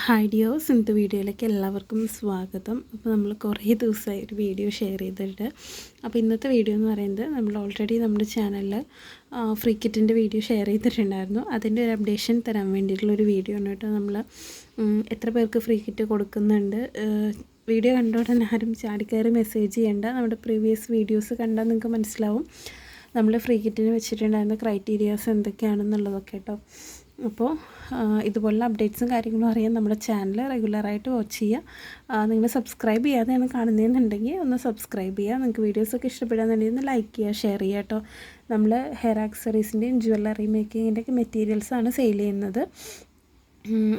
Hi ഡിയോസ്, ഇന്നത്തെ വീഡിയോയിലേക്ക് എല്ലാവർക്കും സ്വാഗതം. അപ്പോൾ നമ്മൾ കുറേ ദിവസമായി ഒരു വീഡിയോ ഷെയർ ചെയ്തിട്ട്. അപ്പോൾ ഇന്നത്തെ വീഡിയോ എന്ന് പറയുന്നത് നമ്മൾ ഓൾറെഡി നമ്മുടെ ചാനലിൽ ഫ്രീ കിറ്റിൻ്റെ വീഡിയോ ഷെയർ ചെയ്തിട്ടുണ്ടായിരുന്നു. അതിൻ്റെ ഒരു അപ്ഡേഷൻ തരാൻ വേണ്ടിയിട്ടുള്ളൊരു വീഡിയോ ആണ് കേട്ടോ. നമ്മൾ എത്ര പേർക്ക് ഫ്രീ കിറ്റ് കൊടുക്കുന്നുണ്ട്, വീഡിയോ കണ്ടോടനെ ആരും ചാടിക്കയറി മെസ്സേജ് ചെയ്യേണ്ട. നമ്മുടെ പ്രീവിയസ് വീഡിയോസ് കണ്ടാൽ നിങ്ങൾക്ക് മനസ്സിലാവും നമ്മൾ ഫ്രീ കിറ്റിന് വെച്ചിട്ടുണ്ടായിരുന്ന ക്രൈറ്റീരിയാസ് എന്തൊക്കെയാണെന്നുള്ളതൊക്കെ കേട്ടോ. അപ്പോൾ ഇതുപോലുള്ള അപ്ഡേറ്റ്സും കാര്യങ്ങളും അറിയാൻ നമ്മുടെ ചാനൽ റെഗുലറായിട്ട് വാച്ച് ചെയ്യുക. നിങ്ങൾ സബ്സ്ക്രൈബ് ചെയ്യാതെയാണ് കാണുന്നതെന്നുണ്ടെങ്കിൽ ഒന്ന് സബ്സ്ക്രൈബ് ചെയ്യുക. നിങ്ങൾക്ക് വീഡിയോസൊക്കെ ഇഷ്ടപ്പെടാന്നുണ്ടെങ്കിൽ ഒന്ന് ലൈക്ക് ചെയ്യുക, ഷെയർ ചെയ്യുക കേട്ടോ. നമ്മൾ ഹെയർ ആക്സറീസിൻ്റെയും ജ്വല്ലറി മേക്കിങ്ങിൻ്റെയൊക്കെ മെറ്റീരിയൽസാണ് സെയിൽ ചെയ്യുന്നത്.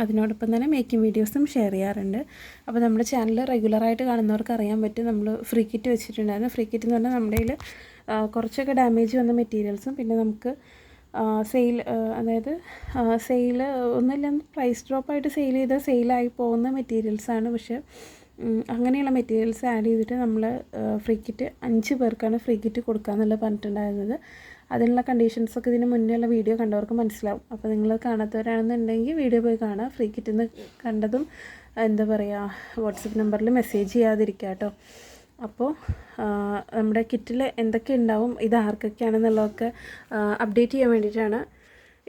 അതിനോടൊപ്പം തന്നെ മേക്കിംഗ് വീഡിയോസും ഷെയർ ചെയ്യാറുണ്ട്. അപ്പോൾ നമ്മുടെ ചാനൽ റെഗുലറായിട്ട് കാണുന്നവർക്ക് അറിയാൻ പറ്റും നമ്മൾ ഫ്രീ കിറ്റ് വെച്ചിട്ടുണ്ടായിരുന്നു. ഫ്രീ കിറ്റ് എന്ന് പറഞ്ഞാൽ നമ്മുടെ കയ്യിൽ കുറച്ചൊക്കെ ഡാമേജ് വന്ന മെറ്റീരിയൽസും പിന്നെ നമുക്ക് സെയിൽ, അതായത് സെയിൽ ഒന്നുമില്ല, പ്രൈസ് ഡ്രോപ്പായിട്ട് സെയിലായി പോകുന്ന മെറ്റീരിയൽസാണ്. പക്ഷേ അങ്ങനെയുള്ള മെറ്റീരിയൽസ് ആഡ് ചെയ്തിട്ട് നമ്മൾ ഫ്രീ കിറ്റ് 5 പേർക്കാണ് ഫ്രീ കിറ്റ് കൊടുക്കുക എന്നുള്ളത് പറഞ്ഞിട്ടുണ്ടായിരുന്നത്. അതിനുള്ള കണ്ടീഷൻസൊക്കെ ഇതിന് മുന്നേയുള്ള വീഡിയോ കണ്ടവർക്ക് മനസ്സിലാവും. അപ്പോൾ നിങ്ങൾ കാണാത്തവരാണെന്നുണ്ടെങ്കിൽ വീഡിയോ പോയി കാണുക. ഫ്രീ കിറ്റിന്ന് കണ്ടതും എന്താ പറയുക, വാട്സപ്പ് നമ്പറിൽ മെസ്സേജ് ചെയ്യാതിരിക്കുക കേട്ടോ. അപ്പോൾ നമ്മുടെ കിറ്റിൽ എന്തൊക്കെ ഉണ്ടാവും, ഇത് ആർക്കൊക്കെയാണെന്നുള്ളതൊക്കെ അപ്ഡേറ്റ് ചെയ്യാൻ വേണ്ടിയിട്ടാണ്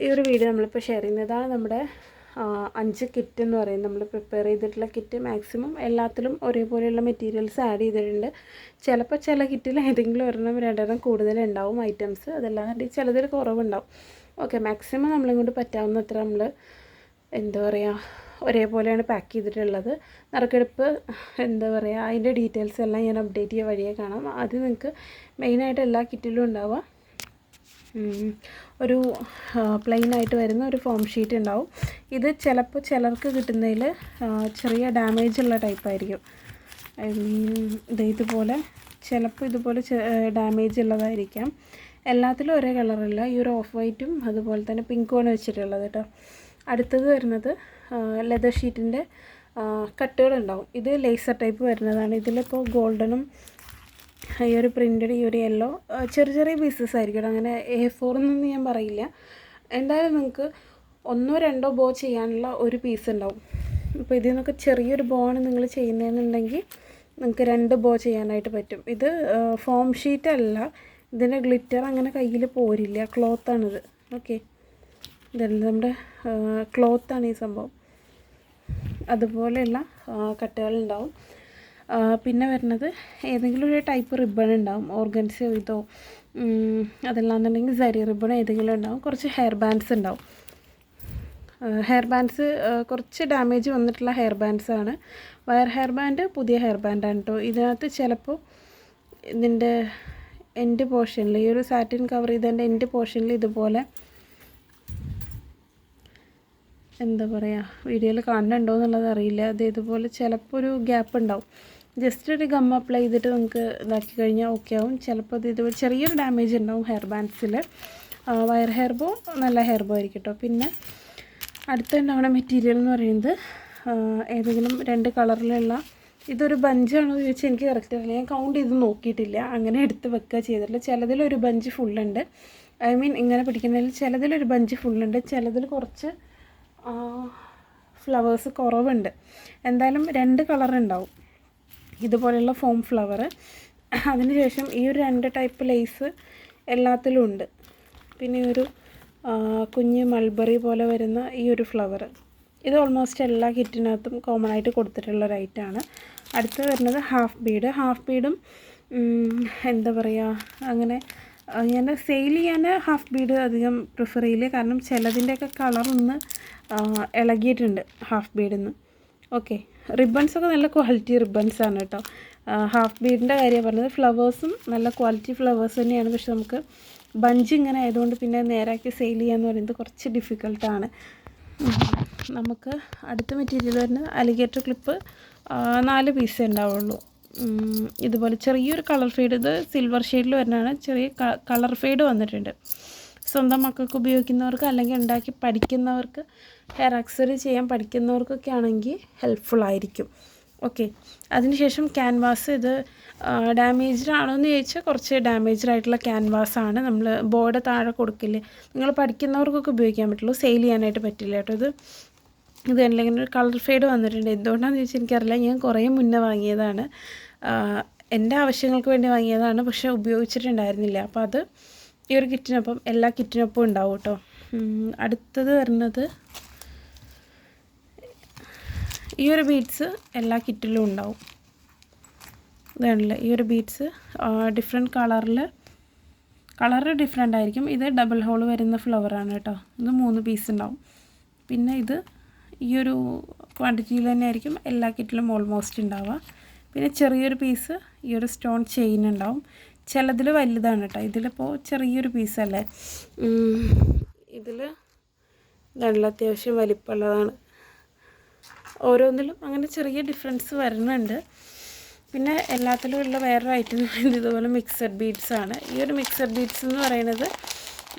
ഈ ഒരു വീഡിയോ നമ്മളിപ്പോൾ ഷെയർ ചെയ്യുന്നത്. ഇതാണ് നമ്മുടെ 5 കിറ്റ് എന്ന് പറയുന്നത്. നമ്മൾ പ്രിപ്പയർ ചെയ്തിട്ടുള്ള കിറ്റ് മാക്സിമം എല്ലാത്തിലും ഒരേപോലെയുള്ള മെറ്റീരിയൽസ് ആഡ് ചെയ്തിട്ടുണ്ട്. ചിലപ്പോൾ ചില കിറ്റിൽ ഏതെങ്കിലും ഒരെണ്ണം 2 കൂടുതലുണ്ടാവും ഐറ്റംസ്, അതല്ലാണ്ട് ചിലതിൽ കുറവുണ്ടാവും. ഓക്കെ, മാക്സിമം നമ്മളിങ്ങോട്ട് പറ്റാവുന്നത്ര നമ്മൾ എന്താ പറയുക ഒരേപോലെയാണ് പാക്ക് ചെയ്തിട്ടുള്ളത്. നറുക്കെടുപ്പ് എന്താ പറയുക, അതിൻ്റെ ഡീറ്റെയിൽസ് എല്ലാം ഞാൻ അപ്ഡേറ്റ് ചെയ്യുക വഴിയേ കാണാം. അത് നിങ്ങൾക്ക് മെയിനായിട്ട് എല്ലാ കിറ്റിലും ഉണ്ടാവുക ഒരു പ്ലെയിനായിട്ട് വരുന്ന ഒരു ഫോം ഷീറ്റ് ഉണ്ടാവും. ഇത് ചിലപ്പോൾ ചിലർക്ക് കിട്ടുന്നതിൽ ചെറിയ ഡാമേജ് ഉള്ള ടൈപ്പായിരിക്കും. ഐ മീൻ ഇതുപോലെ ചിലപ്പോൾ ഇതുപോലെ ഡാമേജ് ഉള്ളതായിരിക്കാം. എല്ലാത്തിലും ഒരേ കളറല്ല. ഈ ഒരു ഓഫ് വൈറ്റും അതുപോലെ തന്നെ പിങ്കുമാണ് വെച്ചിട്ടുള്ളത് കേട്ടോ. അടുത്തത് വരുന്നത് ലെതർ ഷീറ്റിൻ്റെ കട്ടുകളുണ്ടാവും. ഇത് ലേസർ ടൈപ്പ് വരുന്നതാണ്. ഇതിലിപ്പോൾ ഗോൾഡനും ഈ ഒരു പ്രിൻ്റഡ് ഈ ഒരു യെല്ലോ ചെറിയ ചെറിയ പീസസ് ആയിരിക്കും. അങ്ങനെ A4 എന്നൊന്നും ഞാൻ പറയില്ല. എന്തായാലും നിങ്ങൾക്ക് 1-2 ബോ ചെയ്യാനുള്ള ഒരു പീസ് ഉണ്ടാവും. അപ്പോൾ ഇതിൽ നിന്നൊക്കെ ചെറിയൊരു ബോ ആണ് നിങ്ങൾ ചെയ്യുന്നതെന്നുണ്ടെങ്കിൽ നിങ്ങൾക്ക് 2 ബോ ചെയ്യാനായിട്ട് പറ്റും. ഇത് ഫോം ഷീറ്റ് അല്ല, ഇതിൻ്റെ ഗ്ലിറ്റർ അങ്ങനെ കയ്യിൽ പോരില്ല, ക്ലോത്താണിത്. ഓക്കെ, ഇതല്ല നമ്മുടെ ക്ലോത്താണ് ഈ സംഭവം. അതുപോലെയുള്ള കട്ടുകളുണ്ടാവും. പിന്നെ വരുന്നത് ഏതെങ്കിലും ഒരു ടൈപ്പ് റിബൺ ഉണ്ടാവും, ഓർഗൻസോ ഇതോ അതല്ലാന്നുണ്ടെങ്കിൽ സരി റിബൺ ഏതെങ്കിലും ഉണ്ടാവും. കുറച്ച് ഹെയർ ബാൻഡ്സ് ഉണ്ടാവും. ഹെയർ ബാൻഡ്സ് കുറച്ച് ഡാമേജ് വന്നിട്ടുള്ള ഹെയർ ബാൻഡ്സ് ആണ്. വയർ ഹെയർ ബാൻഡ് പുതിയ ഹെയർ ബാൻഡാണ് കേട്ടോ. ഇതിനകത്ത് ചിലപ്പോൾ ഇതിൻ്റെ എൻഡ് പോർഷനിൽ, ഈ ഒരു സാറ്റിൻ കവർ ചെയ്തതിൻ്റെ എൻഡ് പോർഷനിൽ ഇതുപോലെ എന്താ പറയുക, വീഡിയോയിൽ കാണുന്നുണ്ടോ എന്നുള്ളത് അറിയില്ല. അത് ഇതുപോലെ ചിലപ്പോൾ ഒരു ഗ്യാപ്പ് ഉണ്ടാവും. ജസ്റ്റ് ഒരു ഗം അപ്ലൈ ചെയ്തിട്ട് നമുക്ക് ഇതാക്കി കഴിഞ്ഞാൽ ഓക്കെ ആവും. ചിലപ്പോൾ അത് ഇതുപോലെ ചെറിയൊരു ഡാമേജ് ഉണ്ടാവും ഹെയർ ബാൻഡ്സിൽ. വയർ ഹെയർ ബോ നല്ല ഹെയർ ബോ ആയിരിക്കും കേട്ടോ. പിന്നെ അടുത്തുണ്ടാവുന്ന മെറ്റീരിയൽ എന്ന് പറയുന്നത് ഏതെങ്കിലും 2 കളറിലുള്ള, ഇതൊരു ബഞ്ചാണോ എന്ന് ചോദിച്ചാൽ എനിക്ക് കറക്റ്റ് അറിയില്ല. ഞാൻ കൗണ്ട് ചെയ്ത് നോക്കിയിട്ടില്ല, അങ്ങനെ എടുത്ത് വെക്കുക ചെയ്തിട്ടില്ല. ചിലതിലൊരു ബഞ്ച് ഫുള്ളുണ്ട്, ഐ മീൻ ഇങ്ങനെ പിടിക്കുന്നതിൽ ചിലതിലൊരു ബഞ്ച് ഫുള്ളുണ്ട്, ചിലതിൽ കുറച്ച് ഫ്ലവേഴ്സ് കുറവുണ്ട്. എന്തായാലും 2 കളർ ഉണ്ടാവും ഇതുപോലെയുള്ള ഫോം ഫ്ലവർ. അതിനുശേഷം ഈ ഒരു 2 ടൈപ്പ് ലേസ് എല്ലാത്തിലും ഉണ്ട്. പിന്നെ ഒരു കുഞ്ഞ് മൾബറി പോലെ വരുന്ന ഈ ഒരു ഫ്ലവർ, ഇത് ഓൾമോസ്റ്റ് എല്ലാ കിറ്റിനകത്തും കോമൺ ആയിട്ട് കൊടുത്തിട്ടുള്ള ഒരു ഐറ്റമാണ്. അടുത്ത് വരുന്നത് ഹാഫ് ബീഡും എന്താ പറയുക, അങ്ങനെ ഞാൻ സെയിൽ ചെയ്യാൻ ഹാഫ് ബീഡ് അധികം പ്രിഫർ ചെയ്യില്ല. കാരണം ചിലതിൻ്റെയൊക്കെ കളറൊന്ന് ഇളകിയിട്ടുണ്ട് ഹാഫ് ബീഡിൽ നിന്ന്. ഓക്കെ, റിബൺസൊക്കെ നല്ല ക്വാളിറ്റി റിബൺസാണ് കേട്ടോ. ഹാഫ് ബീഡിൻ്റെ കാര്യം പറഞ്ഞത്, ഫ്ലവേഴ്സും നല്ല ക്വാളിറ്റി ഫ്ലവേഴ്സ് തന്നെയാണ്. പക്ഷെ നമുക്ക് ബഞ്ച് ഇങ്ങനെ ആയതുകൊണ്ട് പിന്നെ നേരാക്കി സെയിൽ ചെയ്യാന്ന് പറയുന്നത് കുറച്ച് ഡിഫിക്കൽട്ടാണ്. നമുക്ക് അടുത്ത മെറ്റീരിയൽ വരുന്നത് അലിഗേറ്റർ ക്ലിപ്പ് 4 പീസേ ഉണ്ടാവുള്ളൂ. ഇതുപോലെ ചെറിയൊരു കളർ ഫെയ്ഡ്, ഇത് സിൽവർ ഷെയ്ഡിൽ വരുന്നതാണ്. ചെറിയ കളർ ഫെയ്ഡ് വന്നിട്ടുണ്ട്. സ്വന്തം മക്കൾക്ക് ഉപയോഗിക്കുന്നവർക്ക് അല്ലെങ്കിൽ ഉണ്ടാക്കി പഠിക്കുന്നവർക്ക്, ഹെയർ ആക്സറി ചെയ്യാൻ പഠിക്കുന്നവർക്കൊക്കെ ആണെങ്കിൽ ഹെൽപ്ഫുൾ ആയിരിക്കും. ഓക്കെ, അതിനുശേഷം ക്യാൻവാസ്. ഇത് ഡാമേജ്ഡ് ആണോ എന്ന് ചോദിച്ചാൽ കുറച്ച് ഡാമേജ്ഡ് ആയിട്ടുള്ള ക്യാൻവാസാണ്. നമ്മൾ ബോർഡ് താഴെ കൊടുക്കില്ലേ, നിങ്ങൾ പഠിക്കുന്നവർക്കൊക്കെ ഉപയോഗിക്കാൻ പറ്റുള്ളൂ, സെയിൽ ചെയ്യാനായിട്ട് പറ്റില്ല കേട്ടോ. ഇത് ഇത് കണ്ടില്ല ഇങ്ങനെ ഒരു കളർ ഫെയ്ഡ് വന്നിട്ടുണ്ട്. എന്തുകൊണ്ടാണെന്ന് ചോദിച്ചാൽ എനിക്കറിയില്ല. ഞാൻ കുറേ മുന്നേ വാങ്ങിയതാണ്, എൻ്റെ ആവശ്യങ്ങൾക്ക് വേണ്ടി വാങ്ങിയതാണ്, പക്ഷേ ഉപയോഗിച്ചിട്ടുണ്ടായിരുന്നില്ല. അപ്പോൾ അത് ഈ ഒരു കിറ്റിനൊപ്പം എല്ലാ കിറ്റിനൊപ്പം ഉണ്ടാവും കേട്ടോ. അടുത്തത് വരുന്നത് ഈ ഒരു ബീഡ്സ് എല്ലാ കിറ്റിലും ഉണ്ടാവും. ഇതാണല്ലേ ഈ ഒരു ബീഡ്സ് ഡിഫറെൻറ്റ് കളറ് ഡിഫറെൻ്റ് ആയിരിക്കും. ഇത് ഡബിൾ ഹോൾ വരുന്ന ഫ്ലവറാണ് കേട്ടോ. ഇത് 3 പീസ് ഉണ്ടാവും. പിന്നെ ഇത് ഈ ഒരു ക്വാണ്ടിറ്റിയിൽ തന്നെ ആയിരിക്കും എല്ലാ കിറ്റിലും ഓൾമോസ്റ്റ് ഉണ്ടാവുക. പിന്നെ ചെറിയൊരു പീസ് ഈ ഒരു സ്റ്റോൺ ചെയിൻ ഉണ്ടാവും. ചിലതിൽ വലുതാണ് കേട്ടോ. ഇതിലിപ്പോൾ ചെറിയൊരു പീസല്ലേ, ഇതിൽ നല്ല അത്യാവശ്യം വലിപ്പമുള്ളതാണ്. ഓരോന്നിലും അങ്ങനെ ചെറിയ ഡിഫറൻസ് വരുന്നുണ്ട്. പിന്നെ എല്ലാത്തിലും ഉള്ള വേറൊരു ഐറ്റം ഇതുപോലെ മിക്സഡ് ബീഡ്സ് ആണ്. ഈ ഒരു മിക്സഡ് ബീഡ്സ് എന്ന് പറയുന്നത്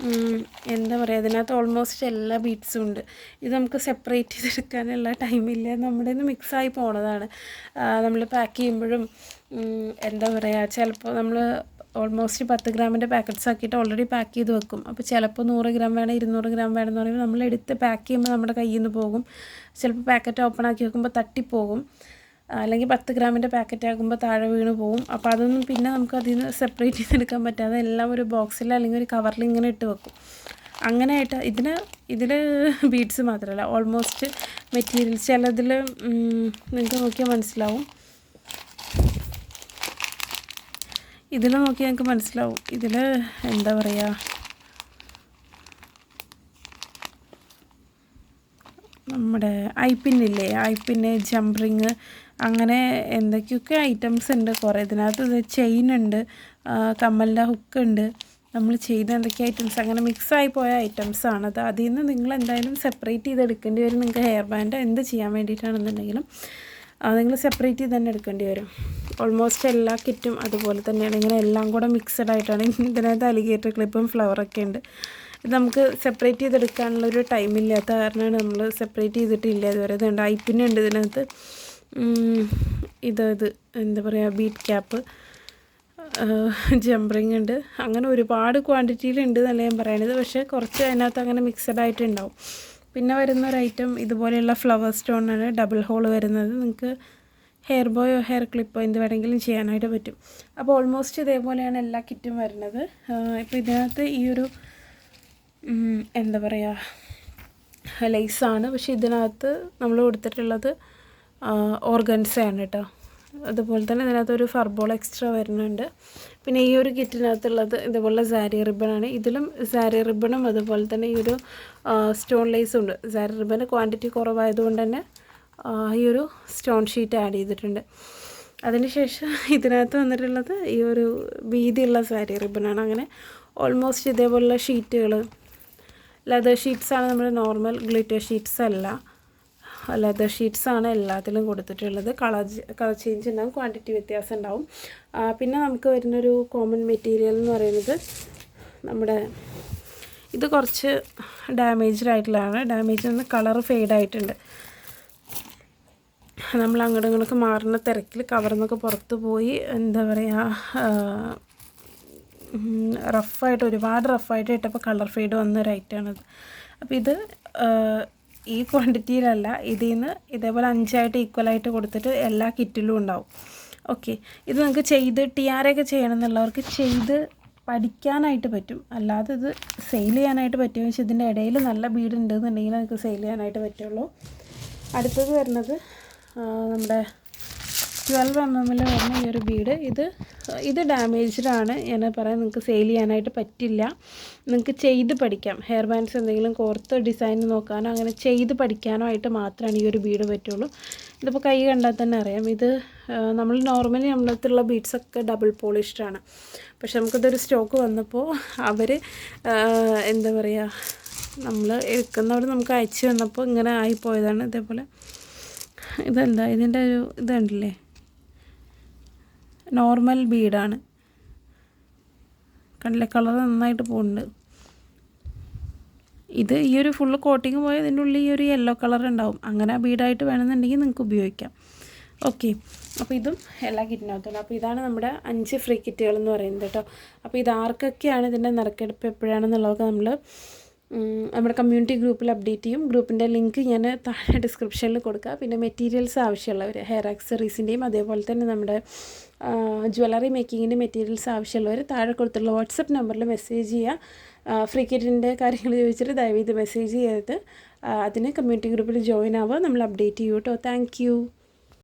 എന്താ പറയുക, അതിനകത്ത് ഓൾമോസ്റ്റ് എല്ലാ ബീഡ്സും ഉണ്ട്. ഇത് നമുക്ക് സെപ്പറേറ്റ് ചെയ്തെടുക്കാനുള്ള ടൈമില്ല, നമ്മുടെ നിന്ന് മിക്സായി പോണതാണ്. നമ്മൾ പാക്ക് ചെയ്യുമ്പോഴും എന്താ പറയുക, ചിലപ്പോൾ നമ്മൾ ഓൾമോസ്റ്റ് 10 ഗ്രാമിൻ്റെ പാക്കറ്റ്സ് ആക്കിയിട്ട് ഓൾറെഡി പാക്ക് ചെയ്ത് വെക്കും. അപ്പോൾ ചിലപ്പോൾ 100 ഗ്രാം വേണം, 200 ഗ്രാം വേണം എന്ന് പറയുമ്പോൾ നമ്മൾ എടുത്ത് പാക്ക് ചെയ്യുമ്പോൾ നമ്മുടെ കയ്യിൽ നിന്ന് പോകും. ചിലപ്പോൾ പാക്കറ്റ് ഓപ്പൺ ആക്കി വെക്കുമ്പോൾ തട്ടിപ്പോകും, അല്ലെങ്കിൽ 10 ഗ്രാമിൻ്റെ പാക്കറ്റ് ആക്കുമ്പോൾ താഴെ വീണ് പോകും. അപ്പോൾ അതൊന്നും പിന്നെ നമുക്ക് അതിൽ നിന്ന് സെപ്പറേറ്റ് ചെയ്തെടുക്കാൻ പറ്റാതെ എല്ലാം ഒരു ബോക്സിൽ അല്ലെങ്കിൽ ഒരു കവറിൽ ഇങ്ങനെ ഇട്ട് വെക്കും. അങ്ങനെയായിട്ട് ഇതിൽ ബീഡ്സ് മാത്രമല്ല, ഓൾമോസ്റ്റ് മെറ്റീരിയൽസ് ചിലതിൽ നിങ്ങൾക്ക് നോക്കിയാൽ മനസ്സിലാവും. ഇതിൽ നോക്കിയാൽ നിങ്ങൾക്ക് മനസ്സിലാവും. ഇതിൽ എന്താ പറയുക, നമ്മുടെ ഐപ്പിന്നില്ലേ, ഐപ്പിന്ന്, ജംപറിങ്, അങ്ങനെ എന്തൊക്കെയൊക്കെ ഐറ്റംസ് ഉണ്ട് കുറേ. ഇതിനകത്ത് ചെയിൻ ഉണ്ട്, കമ്മലിൻ്റെ ഹുക്ക് ഉണ്ട്, നമ്മൾ ചെയ്ത എന്തൊക്കെ ഐറ്റംസ്, അങ്ങനെ മിക്സായി പോയ ഐറ്റംസാണത്. അതിൽ നിന്ന് നിങ്ങൾ എന്തായാലും സെപ്പറേറ്റ് ചെയ്തെടുക്കേണ്ടി വരും. നിങ്ങൾക്ക് ഹെയർ ബാൻഡ് എന്ത് ചെയ്യാൻ വേണ്ടിയിട്ടാണെന്നുണ്ടെങ്കിലും നിങ്ങൾ സെപ്പറേറ്റ് ചെയ്ത് തന്നെ എടുക്കേണ്ടി വരും. ഓൾമോസ്റ്റ് എല്ലാ കിറ്റും അതുപോലെ തന്നെയാണ്. ഇങ്ങനെ എല്ലാം കൂടെ മിക്സഡ് ആയിട്ടാണ്. ഇതിനകത്ത് അലിഗേറ്റർ ക്ലിപ്പും ഫ്ലവറൊക്കെ ഉണ്ട്. ഇത് നമുക്ക് സെപ്പറേറ്റ് ചെയ്തെടുക്കാനുള്ളൊരു ടൈമില്ലാത്ത കാരണമാണ് നമ്മൾ സെപ്പറേറ്റ് ചെയ്തിട്ടില്ല ഇതുവരെ. ഇതുണ്ട് ഐപ്പിന്നുണ്ട് ഇതിനകത്ത്. ഇത് എന്താ പറയുക, ബീറ്റ് ക്യാപ്പ്, ജംപറിങ് ഉണ്ട്. അങ്ങനെ ഒരുപാട് ക്വാണ്ടിറ്റിയിലുണ്ട് എന്നല്ല ഞാൻ പറയണത്, പക്ഷേ കുറച്ച് അതിനകത്ത് അങ്ങനെ മിക്സഡ് ആയിട്ടുണ്ടാവും. പിന്നെ വരുന്നൊരു ഐറ്റം ഇതുപോലെയുള്ള ഫ്ലവർ സ്റ്റോണാണ്, ഡബിൾ ഹോൾ വരുന്നത്. നിങ്ങൾക്ക് ഹെയർ ബോയോ ഹെയർ ക്ലിപ്പോ എന്ത് വേണമെങ്കിലും ചെയ്യാനായിട്ട് പറ്റും. അപ്പോൾ ഓൾമോസ്റ്റ് ഇതേപോലെയാണ് എല്ലാ കിറ്റും വരുന്നത്. ഇപ്പോൾ ഇതിനകത്ത് ഈ ഒരു എന്താ പറയുക, ലേസാണ്, പക്ഷേ ഇതിനകത്ത് നമ്മൾ കൊടുത്തിട്ടുള്ളത് ഓർഗൻസയാണ് കേട്ടോ. അതുപോലെ തന്നെ ഇതിനകത്തൊരു ഫർബോൾ എക്സ്ട്രാ വരുന്നുണ്ട്. പിന്നെ ഈ ഒരു കിറ്റിനകത്തുള്ളത് ഇതുപോലെ സാരി റിബണാണ്. ഇതിലും സാരി റിബണും അതുപോലെ തന്നെ ഈ ഒരു സ്റ്റോൺ ലേസും ഉണ്ട്. സാരി റിബണ് ക്വാണ്ടിറ്റി കുറവായതുകൊണ്ട് തന്നെ ഈ ഒരു സ്റ്റോൺ ഷീറ്റ് ആഡ് ചെയ്തിട്ടുണ്ട്. അതിനുശേഷം ഇതിനകത്ത് വന്നിട്ടുള്ളത് ഈ ഒരു വീതിയുള്ള സാരി റിബണാണ്. അങ്ങനെ ഓൾമോസ്റ്റ് ഇതേപോലുള്ള ഷീറ്റുകൾ, ലെതർ ഷീറ്റ്സാണ്, നമ്മൾ നോർമൽ ഗ്ലിറ്റർ ഷീറ്റ്സ് അല്ല, ലെതർ ഷീറ്റ്സാണ് എല്ലാത്തിലും കൊടുത്തിട്ടുള്ളത്. കളർ ചേഞ്ച് ഉണ്ടാവും, ക്വാണ്ടിറ്റി വ്യത്യാസം ഉണ്ടാവും. പിന്നെ നമുക്ക് വരുന്നൊരു കോമൺ മെറ്റീരിയൽ എന്ന് പറയുന്നത് നമ്മുടെ ഇത് കുറച്ച് ഡാമേജ്ഡ് ആയിട്ടുള്ളതാണ്. ഡാമേജ് എന്ന് കളർ ഫെയ്ഡായിട്ടുണ്ട്. നമ്മൾ അങ്ങോട്ടും ഇങ്ങോട്ടൊക്കെ മാറുന്ന തിരക്കിൽ കവറിന്നൊക്കെ പുറത്ത് പോയി എന്താ പറയുക, റഫായിട്ട്, ഒരുപാട് റഫായിട്ട് ഇട്ടപ്പോൾ കളർ ഫെയ്ഡ് വന്നൊരു ഐറ്റമാണത്. അപ്പോൾ ഇത് ഈ ക്വാണ്ടിറ്റിയിലല്ല, ഇതിൽ നിന്ന് ഇതേപോലെ 5 ഈക്വലായിട്ട് കൊടുത്തിട്ട് എല്ലാ കിറ്റിലും ഉണ്ടാവും. ഓക്കെ, ഇത് നമുക്ക് ചെയ്ത് ടിയാരൊക്കെ ചെയ്യണം എന്നുള്ളവർക്ക് ചെയ്ത് പഠിക്കാനായിട്ട് പറ്റും. അല്ലാതെ ഇത് സെയിൽ ചെയ്യാനായിട്ട് പറ്റുമെന്ന് വെച്ചാൽ ഇതിൻ്റെ ഇടയിൽ നല്ല ബീഡ് ഉണ്ടെന്നുണ്ടെങ്കിൽ നമുക്ക് സെയിൽ ചെയ്യാനായിട്ട് പറ്റുള്ളൂ. അടുത്തത് വരുന്നത് നമ്മുടെ 12 mm വരുന്ന ഈ ഒരു ബീഡ്. ഇത് ഡാമേജ്ഡാണ്. ഞാൻ പറയാം, നിങ്ങൾക്ക് സെയിൽ ചെയ്യാനായിട്ട് പറ്റില്ല. നിങ്ങൾക്ക് ചെയ്ത് പഠിക്കാം. ഹെയർ ബാൻഡ്സ് എന്തെങ്കിലും കോർത്ത് ഡിസൈൻ നോക്കാനോ അങ്ങനെ ചെയ്ത് പഠിക്കാനോ ആയിട്ട് മാത്രമാണ് ഈ ഒരു ബീഡ് പറ്റുള്ളൂ. ഇതിപ്പോൾ കൈ കണ്ടാൽ തന്നെ അറിയാം. ഇത് നമ്മൾ നോർമലി നമ്മളടുത്തുള്ള ബീഡ്സൊക്കെ ഡബിൾ പോളിഷ്ഡാണ്. പക്ഷെ നമുക്കിതൊരു സ്റ്റോക്ക് വന്നപ്പോൾ അവർ എന്താ പറയുക, നമ്മൾ എടുക്കുന്നവർ നമുക്ക് അയച്ചു വന്നപ്പോൾ ഇങ്ങനെ ആയിപ്പോയതാണ്. ഇതേപോലെ ഇതെന്താ ഇതിൻ്റെ ഒരു ഇതുണ്ടല്ലേ, നോർമൽ ബീഡാണ്. കണ്ടില്ലേ, കളർ നന്നായിട്ട് പോകുന്നുണ്ട്. ഇത് ഈ ഒരു ഫുള്ള് കോട്ടിങ് പോയ ഇതിൻ്റെ ഉള്ളിൽ ഈ ഒരു യെല്ലോ കളർ ഉണ്ടാവും. അങ്ങനെ ബീഡായിട്ട് വേണമെന്നുണ്ടെങ്കിൽ നിങ്ങൾക്ക് ഉപയോഗിക്കാം. ഓക്കെ, അപ്പോൾ ഇതും എല്ലാ കിറ്റിനകത്തുണ്ട്. അപ്പോൾ ഇതാണ് നമ്മുടെ 5 ഫ്രീ കിറ്റുകൾ എന്ന് പറയുന്നത് കേട്ടോ. അപ്പോൾ ഇത് ആർക്കൊക്കെയാണ് ഇതിൻ്റെ നറുക്കെടുപ്പ് എപ്പോഴാണെന്നുള്ളതൊക്കെ നമ്മൾ നമ്മുടെ കമ്മ്യൂണിറ്റി ഗ്രൂപ്പിൽ അപ്ഡേറ്റ് ചെയ്യും. ഗ്രൂപ്പിൻ്റെ ലിങ്ക് ഞാൻ താഴെ ഡിസ്ക്രിപ്ഷനിൽ കൊടുക്കുക. പിന്നെ മെറ്റീരിയൽസ് ആവശ്യമുള്ളവർ, ഹെയർ ആക്സറീസിൻ്റെയും അതേപോലെ തന്നെ നമ്മുടെ ജ്വല്ലറി മേക്കിങ്ങിൻ്റെ മെറ്റീരിയൽസ് ആവശ്യമുള്ളവർ താഴെ കൊടുത്തുള്ള വാട്സപ്പ് നമ്പറിൽ മെസ്സേജ് ചെയ്യുക. ഫ്രീ കിറ്റിൻ്റെ കാര്യങ്ങൾ ചോദിച്ചിട്ട് ദയവേത് മെസ്സേജ് ചെയ്ത് അതിന് കമ്മ്യൂണിറ്റി ഗ്രൂപ്പിൽ ജോയിൻ ആവുക. നമ്മൾ അപ്ഡേറ്റ് ചെയ്യൂ കേട്ടോ. Thank you.